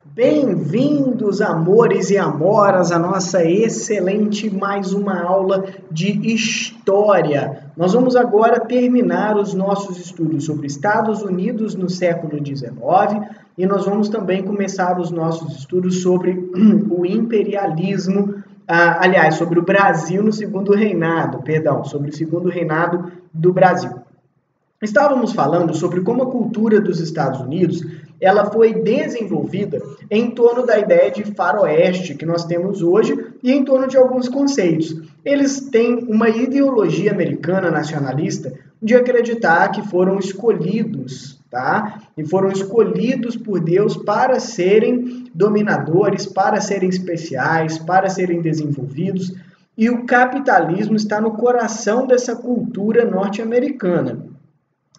Bem-vindos, amores e amoras, à nossa excelente mais uma aula de História. Nós vamos agora terminar os nossos estudos sobre Estados Unidos no século XIX e nós vamos também começar os nossos estudos sobre o imperialismo, sobre o Brasil no segundo reinado, sobre o segundo reinado do Brasil. Estávamos falando sobre como a cultura dos Estados Unidos ela foi desenvolvida em torno da ideia de faroeste que nós temos hoje e em torno de alguns conceitos. Eles têm uma ideologia americana nacionalista de acreditar que foram escolhidos, E foram escolhidos por Deus para serem dominadores, para serem especiais, para serem desenvolvidos. E o capitalismo está no coração dessa cultura norte-americana.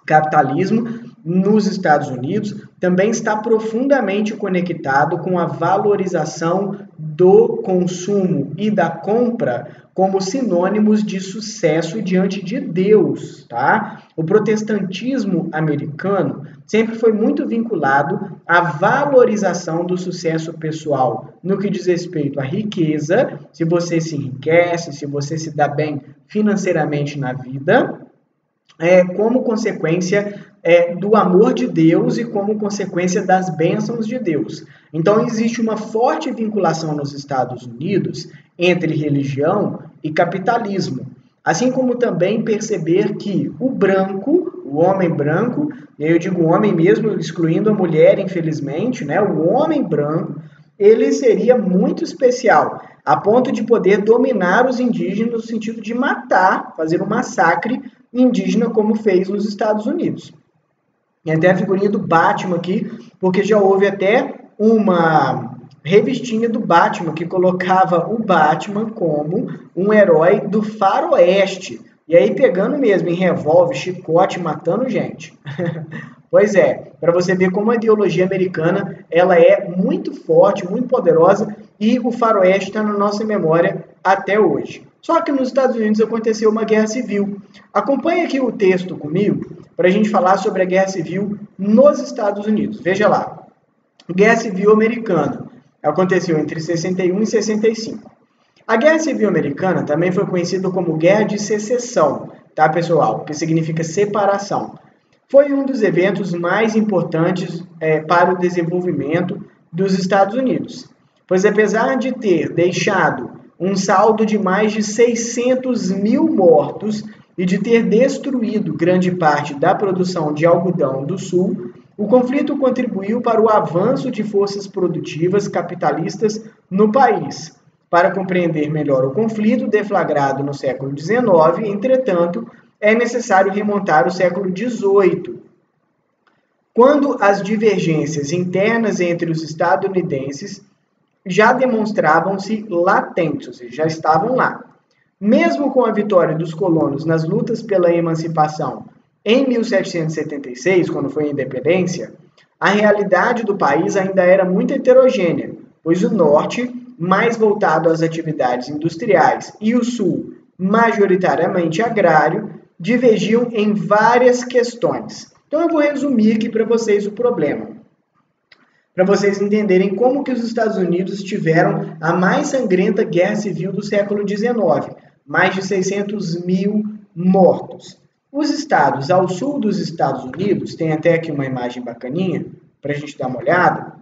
Capitalismo nos Estados Unidos também está profundamente conectado com a valorização do consumo e da compra como sinônimos de sucesso diante de Deus, O protestantismo americano sempre foi muito vinculado à valorização do sucesso pessoal no que diz respeito à riqueza, se você se enriquece, se você se dá bem financeiramente na vida, como consequência do amor de Deus e como consequência das bênçãos de Deus. Então, existe uma forte vinculação nos Estados Unidos entre religião e capitalismo. Assim como também perceber que o homem branco, e aí eu digo homem mesmo, excluindo a mulher, infelizmente, o homem branco, ele seria muito especial, a ponto de poder dominar os indígenas no sentido de matar, fazer um massacre indígena como fez nos Estados Unidos. E até a figurinha do Batman aqui, porque já houve até uma revistinha do Batman que colocava o Batman como um herói do faroeste. E aí pegando mesmo em revólver, chicote, matando gente. Pois é, para você ver como a ideologia americana ela é muito forte, muito poderosa e o faroeste está na nossa memória até hoje. Só que nos Estados Unidos aconteceu uma guerra civil. Acompanhe aqui o texto comigo para a gente falar sobre a guerra civil nos Estados Unidos. Veja lá, Guerra Civil Americana aconteceu entre 61 e 65. A Guerra Civil Americana também foi conhecida como Guerra de Secessão, pessoal? Que significa separação. Foi um dos eventos mais importantes para o desenvolvimento dos Estados Unidos, pois apesar de ter deixado um saldo de mais de 600 mil mortos e de ter destruído grande parte da produção de algodão do Sul, o conflito contribuiu para o avanço de forças produtivas capitalistas no país. Para compreender melhor o conflito deflagrado no século XIX, entretanto, é necessário remontar ao século XVIII, quando as divergências internas entre os estadunidenses já demonstravam-se latentes, ou seja, já estavam lá. Mesmo com a vitória dos colonos nas lutas pela emancipação em 1776, quando foi a independência, a realidade do país ainda era muito heterogênea, pois o norte, mais voltado às atividades industriais, e o sul, majoritariamente agrário, divergiam em várias questões. Então eu vou resumir aqui para vocês o problema, para vocês entenderem como que os Estados Unidos tiveram a mais sangrenta guerra civil do século XIX, mais de 600 mil mortos. Os estados ao sul dos Estados Unidos, tem até aqui uma imagem bacaninha para a gente dar uma olhada,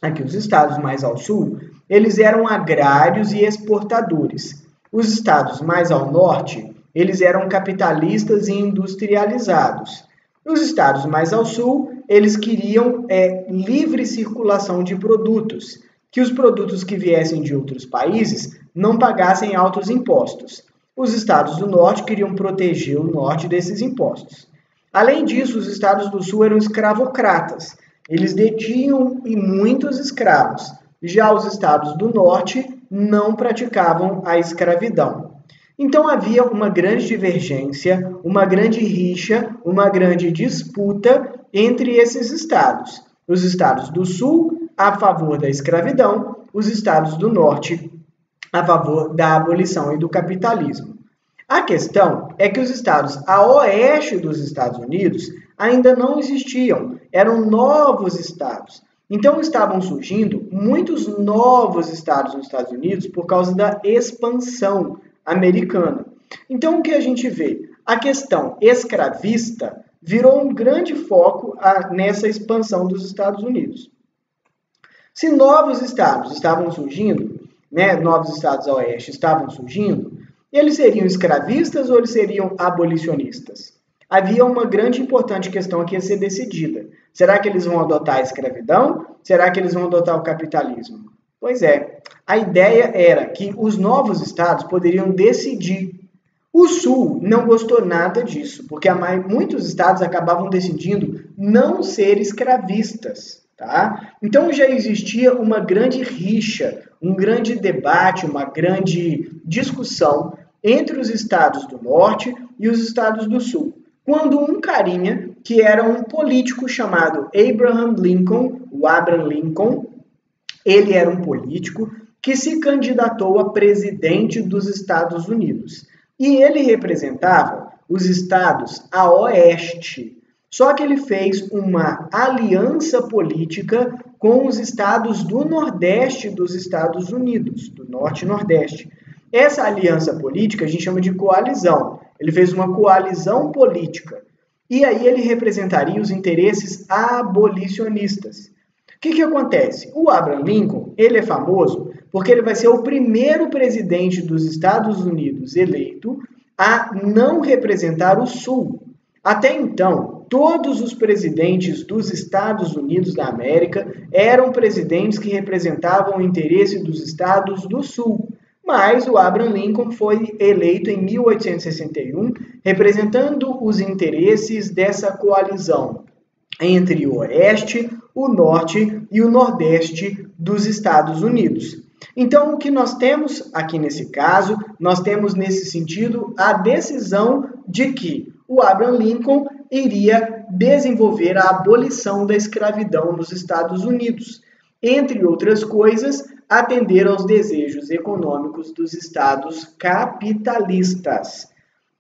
aqui os estados mais ao sul, eles eram agrários e exportadores. Os estados mais ao norte, eles eram capitalistas e industrializados. Os estados mais ao sul, eles queriam livre circulação de produtos, que os produtos que viessem de outros países não pagassem altos impostos. Os estados do norte queriam proteger o norte desses impostos. Além disso, os estados do sul eram escravocratas. Eles detinham muitos escravos. Já os estados do norte não praticavam a escravidão. Então havia uma grande divergência, uma grande rixa, uma grande disputa entre esses estados. Os estados do sul a favor da escravidão, os estados do norte a favor da abolição e do capitalismo. A questão é que os estados a oeste dos Estados Unidos ainda não existiam, eram novos estados. Então estavam surgindo muitos novos estados nos Estados Unidos por causa da expansão americana. Então o que a gente vê? A questão escravista virou um grande foco nessa expansão dos Estados Unidos. Se novos estados estavam surgindo, novos estados a oeste estavam surgindo, eles seriam escravistas ou eles seriam abolicionistas? Havia uma grande e importante questão aqui a ser decidida. Será que eles vão adotar a escravidão? Será que eles vão adotar o capitalismo? Pois é, a ideia era que os novos estados poderiam decidir. O Sul não gostou nada disso, porque muitos estados acabavam decidindo não ser escravistas. Tá? Então já existia uma grande rixa, um grande debate, uma grande discussão entre os estados do norte e os estados do sul, quando um carinha, que era um político chamado Abraham Lincoln, o Abraham Lincoln, ele era um político que se candidatou a presidente dos Estados Unidos. E ele representava os estados a oeste. Só que ele fez uma aliança política com os estados do nordeste dos Estados Unidos, do norte e nordeste. Essa aliança política a gente chama de coalizão. Ele fez uma coalizão política. E aí ele representaria os interesses abolicionistas. O que acontece? O Abraham Lincoln, ele é famoso porque ele vai ser o primeiro presidente dos Estados Unidos eleito a não representar o Sul. Até então, todos os presidentes dos Estados Unidos da América eram presidentes que representavam o interesse dos estados do Sul. Mas o Abraham Lincoln foi eleito em 1861, representando os interesses dessa coalizão entre o Oeste, o Norte e o Nordeste dos Estados Unidos. Então, o que nós temos aqui nesse caso, nós temos nesse sentido a decisão de que o Abraham Lincoln iria desenvolver a abolição da escravidão nos Estados Unidos. Entre outras coisas, atender aos desejos econômicos dos estados capitalistas.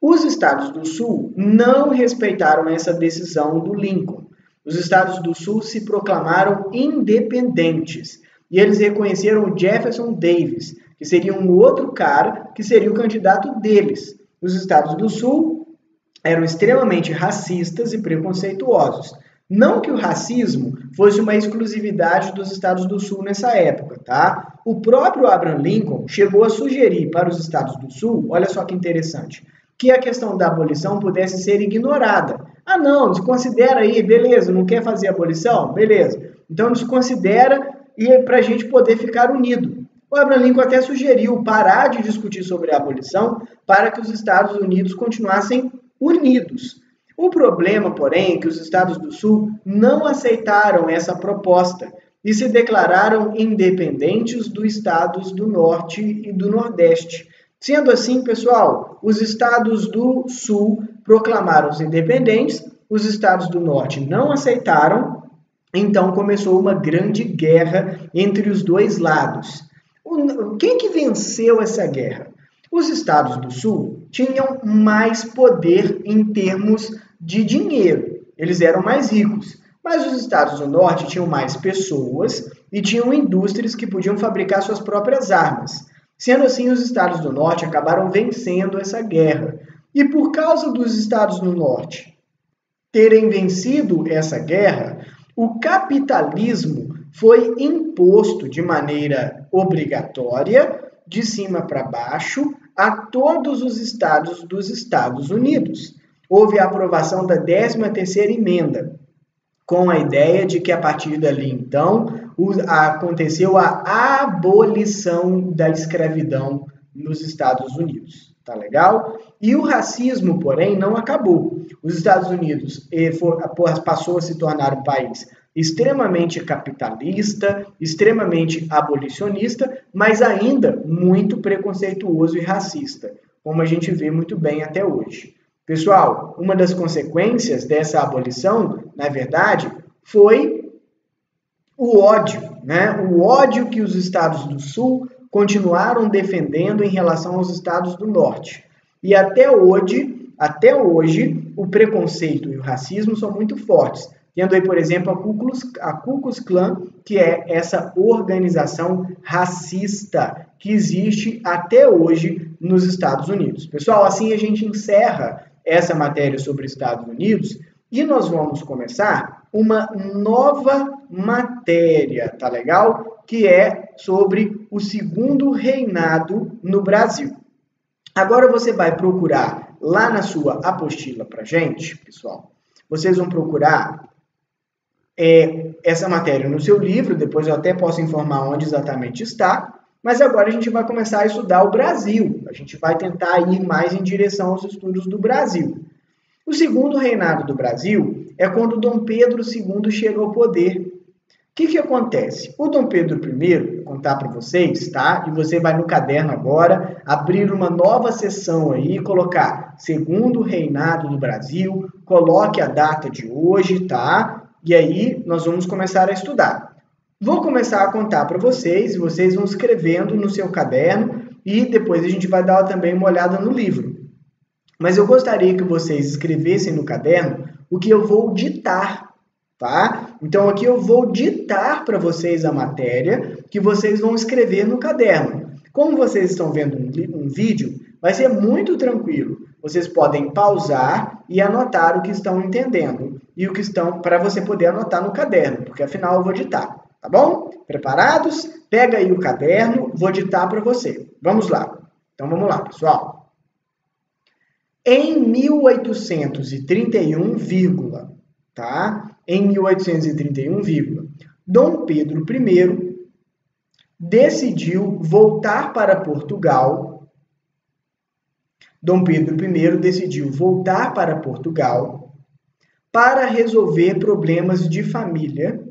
Os estados do Sul não respeitaram essa decisão do Lincoln. Os estados do Sul se proclamaram independentes e eles reconheceram o Jefferson Davis, que seria um outro cara que seria o candidato deles. Os estados do Sul eram extremamente racistas e preconceituosos. Não que o racismo fosse uma exclusividade dos estados do Sul nessa época, tá? O próprio Abraham Lincoln chegou a sugerir para os estados do Sul, olha só que interessante, que a questão da abolição pudesse ser ignorada. Ah, não, desconsidera aí, beleza, não quer fazer abolição? Beleza. Então desconsidera e para a gente poder ficar unido. O Abraham Lincoln até sugeriu parar de discutir sobre a abolição para que os Estados Unidos continuassem unidos. O problema, porém, é que os estados do Sul não aceitaram essa proposta e se declararam independentes dos estados do Norte e do Nordeste. Sendo assim, pessoal, os estados do Sul proclamaram-se independentes, os estados do Norte não aceitaram, então começou uma grande guerra entre os dois lados. Quem que venceu essa guerra? Os estados do Sul tinham mais poder em termos de dinheiro, eles eram mais ricos, mas os estados do Norte tinham mais pessoas e tinham indústrias que podiam fabricar suas próprias armas. Sendo assim, os estados do Norte acabaram vencendo essa guerra. E por causa dos estados do Norte terem vencido essa guerra, o capitalismo foi imposto de maneira obrigatória, de cima para baixo, a todos os estados dos Estados Unidos. Houve a aprovação da 13ª emenda, com a ideia de que a partir dali, então, aconteceu a abolição da escravidão nos Estados Unidos. Tá legal? E o racismo, porém, não acabou. Os Estados Unidos passou a se tornar um país extremamente capitalista, extremamente abolicionista, mas ainda muito preconceituoso e racista, como a gente vê muito bem até hoje. Pessoal, uma das consequências dessa abolição, na verdade, foi o ódio, né? O ódio que os estados do Sul continuaram defendendo em relação aos estados do Norte. E até hoje, o preconceito e o racismo são muito fortes. tendo aí, por exemplo, a Ku Klux Klan, que é essa organização racista que existe até hoje nos Estados Unidos. Pessoal, assim a gente encerra essa matéria sobre Estados Unidos e nós vamos começar uma nova matéria, tá legal? Que é sobre o segundo reinado no Brasil. Agora você vai procurar lá na sua apostila pra gente, pessoal. Vocês vão procurar essa matéria no seu livro, depois eu até posso informar onde exatamente está, mas agora a gente vai começar a estudar o Brasil. A gente vai tentar ir mais em direção aos estudos do Brasil. O segundo reinado do Brasil é quando Dom Pedro II chega ao poder. O que acontece? O Dom Pedro I, vou contar para vocês, tá? E você vai no caderno agora, abrir uma nova seção aí, colocar segundo reinado do Brasil, coloque a data de hoje, tá? E aí nós vamos começar a estudar. Vou começar a contar para vocês, e vocês vão escrevendo no seu caderno, e depois a gente vai dar também uma olhada no livro. Mas eu gostaria que vocês escrevessem no caderno o que eu vou ditar, tá? Então aqui eu vou ditar para vocês a matéria que vocês vão escrever no caderno. Como vocês estão vendo um vídeo, vai ser muito tranquilo. Vocês podem pausar e anotar o que estão entendendo e o que estão para você poder anotar no caderno, porque afinal eu vou ditar, tá bom? Preparados? Pega aí o caderno, vou ditar para você. Vamos lá. Então vamos lá, pessoal. Em 1831, tá? Em 1831, Dom Pedro I decidiu voltar para Portugal. Dom Pedro I decidiu voltar para Portugal para resolver problemas de família.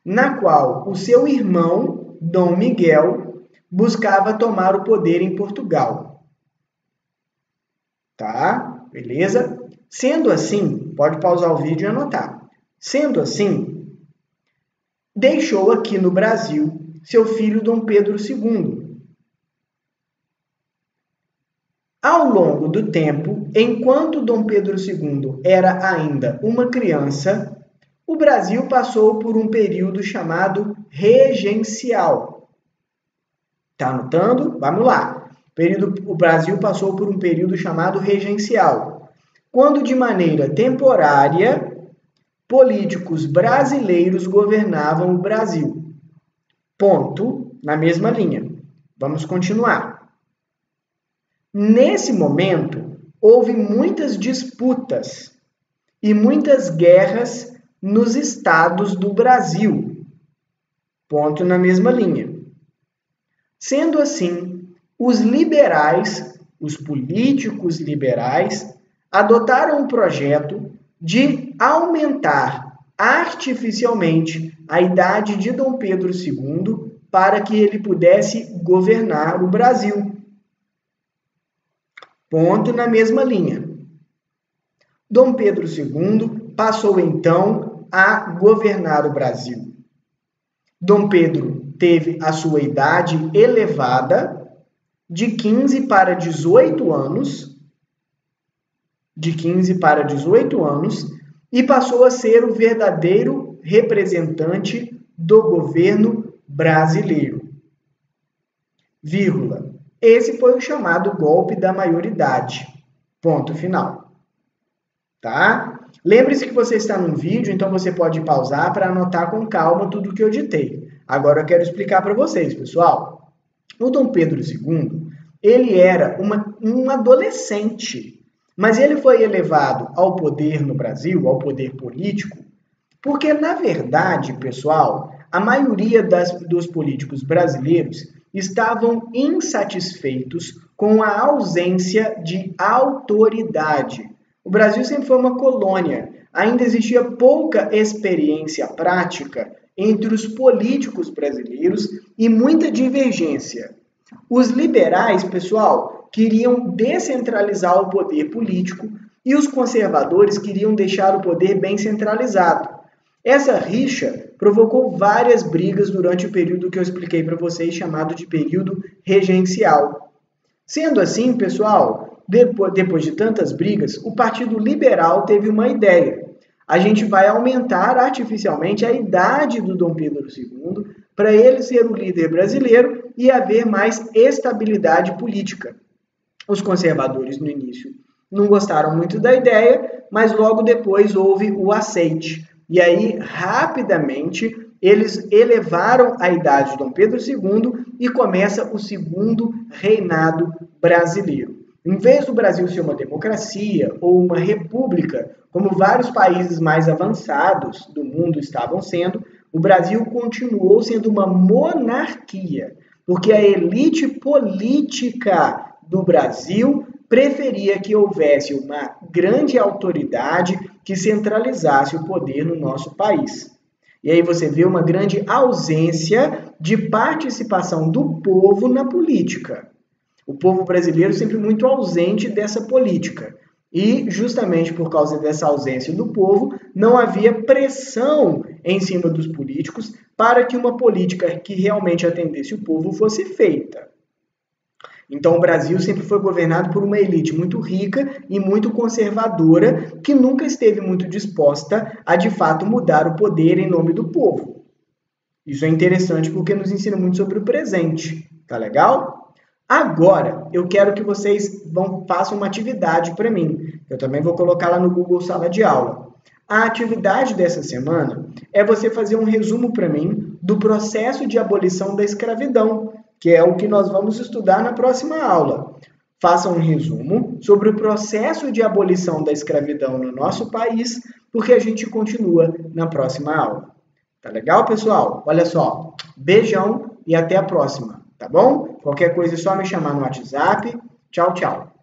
Na qual o seu irmão, Dom Miguel, buscava tomar o poder em Portugal. Tá? Beleza? Sendo assim, pode pausar o vídeo e anotar. Sendo assim, deixou aqui no Brasil seu filho Dom Pedro II. Ao longo do tempo, enquanto Dom Pedro II era ainda uma criança, o Brasil passou por um período chamado regencial. Tá anotando? Vamos lá. O Brasil passou por um período chamado regencial, quando de maneira temporária, políticos brasileiros governavam o Brasil. Ponto, na mesma linha. Vamos continuar. Nesse momento, houve muitas disputas e muitas guerras nos estados do Brasil. Ponto na mesma linha. Sendo assim, os liberais, os políticos liberais, adotaram um projeto de aumentar artificialmente a idade de Dom Pedro II para que ele pudesse governar o Brasil. Ponto na mesma linha. Dom Pedro II passou então a governar o Brasil. Dom Pedro teve a sua idade elevada de 15 para 18 anos, e passou a ser o verdadeiro representante do governo brasileiro. Vírgula. Esse foi o chamado golpe da maioridade. Ponto final. Tá? Lembre-se que você está num vídeo, então você pode pausar para anotar com calma tudo o que eu ditei. Agora eu quero explicar para vocês, pessoal. O Dom Pedro II, ele era um adolescente, mas ele foi elevado ao poder no Brasil, ao poder político, porque, na verdade, pessoal, a maioria dos políticos brasileiros estavam insatisfeitos com a ausência de autoridade. O Brasil sempre foi uma colônia, ainda existia pouca experiência prática entre os políticos brasileiros e muita divergência. Os liberais, pessoal, queriam descentralizar o poder político e os conservadores queriam deixar o poder bem centralizado. Essa rixa provocou várias brigas durante o período que eu expliquei para vocês, chamado de período regencial. Sendo assim, pessoal, depois de tantas brigas, o Partido Liberal teve uma ideia. A gente vai aumentar artificialmente a idade do Dom Pedro II para ele ser o líder brasileiro e haver mais estabilidade política. Os conservadores, no início, não gostaram muito da ideia, mas logo depois houve o aceite. E aí, rapidamente, eles elevaram a idade de Dom Pedro II e começa o segundo reinado brasileiro. Em vez do Brasil ser uma democracia ou uma república, como vários países mais avançados do mundo estavam sendo, o Brasil continuou sendo uma monarquia, porque a elite política do Brasil preferia que houvesse uma grande autoridade que centralizasse o poder no nosso país. E aí você vê uma grande ausência de participação do povo na política. O povo brasileiro sempre muito ausente dessa política. E, justamente por causa dessa ausência do povo, não havia pressão em cima dos políticos para que uma política que realmente atendesse o povo fosse feita. Então, o Brasil sempre foi governado por uma elite muito rica e muito conservadora, que nunca esteve muito disposta a, de fato, mudar o poder em nome do povo. Isso é interessante porque nos ensina muito sobre o presente. Tá legal? Agora, eu quero que vocês façam uma atividade para mim. Eu também vou colocar lá no Google Sala de Aula. A atividade dessa semana é você fazer um resumo para mim do processo de abolição da escravidão, que é o que nós vamos estudar na próxima aula. Faça um resumo sobre o processo de abolição da escravidão no nosso país, porque a gente continua na próxima aula. Tá legal, pessoal? Olha só, beijão e até a próxima, tá bom? Qualquer coisa é só me chamar no WhatsApp. Tchau, tchau.